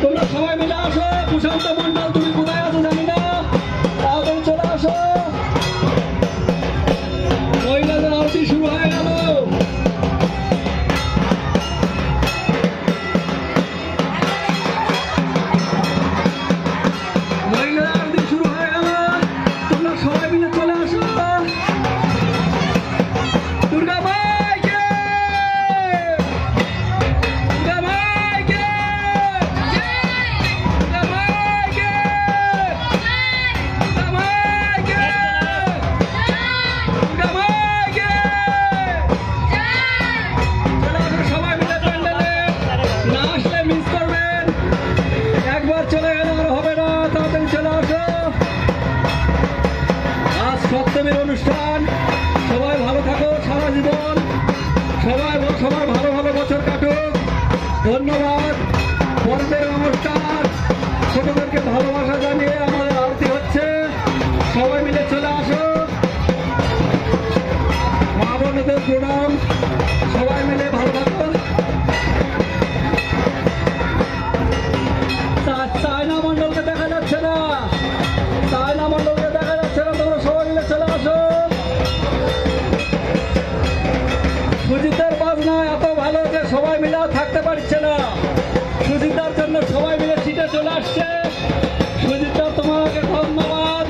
তোমরা সবাই মিলে আসো। প্রশান্ত মন্ডল তুমি কোথায় আছো জানি না, তাড়াতাড়ি চলে আসো। মহিলাদের আরতি শুরু হয়ে গেল। মহিলাদের আরতি শুরু হয়ে গেল, তোমরা সবাই মিলে চলে আসো। দুর্গা মাইকে, দুর্গা মাইকে, দুর্গা মাইকে, দুর্গা মাইকে, দুর্গা মাইকে। চলে আসো সবাই মিলে প্যান্ডেলে। না আসলে মিস করবেন। একবার চলে গেলে আর হবে না, তাড়াতাড়ি চলে আসো। আজ সপ্তমীর অনুষ্ঠান। সবাই ভালো থাকো সারা জীবন, সবাই সবার ভালো ভালো বছর কাটুক। ধন্যবাদ। পর্বের নমস্কার। ছোটদেরকে ভালোবাসা জানিয়ে আমাদের আরতি হচ্ছে। সবাই মিলে চলে আসো। মা বোনদের প্রণাম। সবাই মিলে ভালো থাকো। চায়না মন্ডলকে দেখা যাচ্ছে না, চায়না মন্ডলকে দেখা যাচ্ছে না। তোমরা সবাই মিলে চলে আসো। সুজিতের বাজনা এত ভালো যে সবাই মিলে আর থাকতে পারছে না। সুজিতার জন্য সবাই মিলে সিটে চলে আসছে। সুজিতা তোমাকে ধন্যবাদ,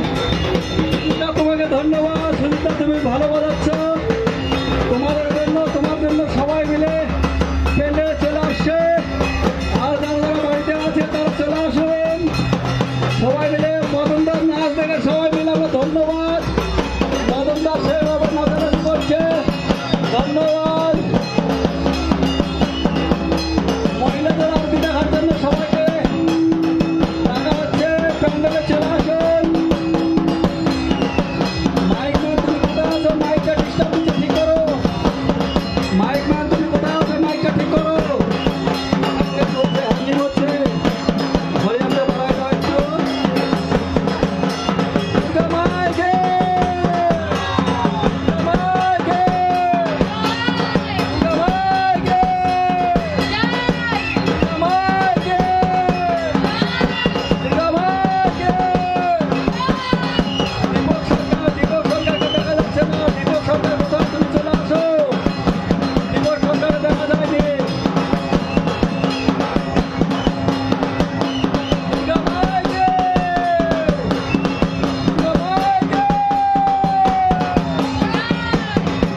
সুজিতা তোমাকে ধন্যবাদ। সুজিতা তুমি ভালো বাজাচ্ছ। তোমার জন্য সবাই মিলে প্যান্ডেলে চলে আসছে। আর যারা বাড়িতে আছে তারা চলে আসবেন। সবাই মিলে মদনদার নাচ দেখে সবাই মিলে আমরা ধন্যবাদ। মদনদার সেভাবে নাচানাচি করছে, ধন্যবাদ। মহিলাদের আরতি দেখার জন্য সবাইকে ডাকা হচ্ছে। প্যান্ডেলে চলে আসুন। মাইক ম্যান তুমি কোথায় আছো? মাইকটা ডিস্টার্ব হচ্ছে, ঠিক করো। মাইক ম্যান তুমি কোথায় আছো? মাইকটা ঠিক করো। হ্যান্ডিং হচ্ছে, ভলিউমটা বাড়ায় দাও একটু। দুর্গা মাইকে, দুর্গা মাইকে, দুর্গা মাইকে, দুর্গা মাইকে, দুর্গা মাইকে। দীপক সরকারকে দেখা যাচ্ছে না। দীপক সরকার কোথায়? তুমি চলে আসো। দীপক সরকার দেখা যায়নি। দুর্গা মাইকে, দুর্গা মাইকে,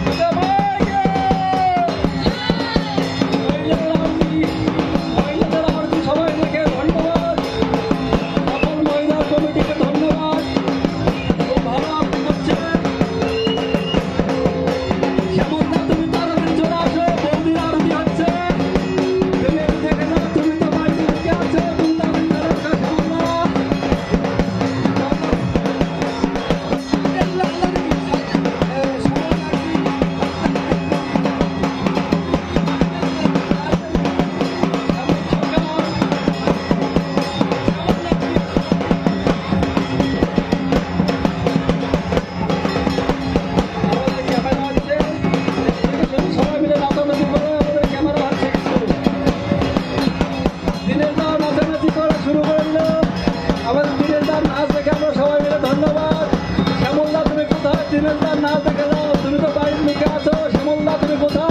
দুর্গা মাইকে। মহিলাদের আরতি সবাই দেখে ধন্যবাদ। সকল মহিলা কমিটিকে ধন্যবাদ। খুব ভালো আরতি করছে। শ্যামলদা তুমি তাড়াতাড়ি চলে আসো। বৌদির আরতি হচ্ছে। তুমি একটু দেখে নাও। তুমি তো বাড়িতে ঢুকে আছো। তুমি তাড়াতাড়ি চলে আসো শ্যামলদা। সবাই মিলে নাচানাচি করে আমাদের ক্যামেরা হাতে দিনের দাও নাচানাচি করা শুরু করে দিল। আমাদের দিনের দার নাচ দেখে আমরা সবাই মিলে ধন্যবাদ। শ্যামলদা তুমি কোথায়? দিনের দার নাচ দেখে যাও। তুমি তো বাড়ির মুখে আছো। শ্যামলদা তুমি কোথায়?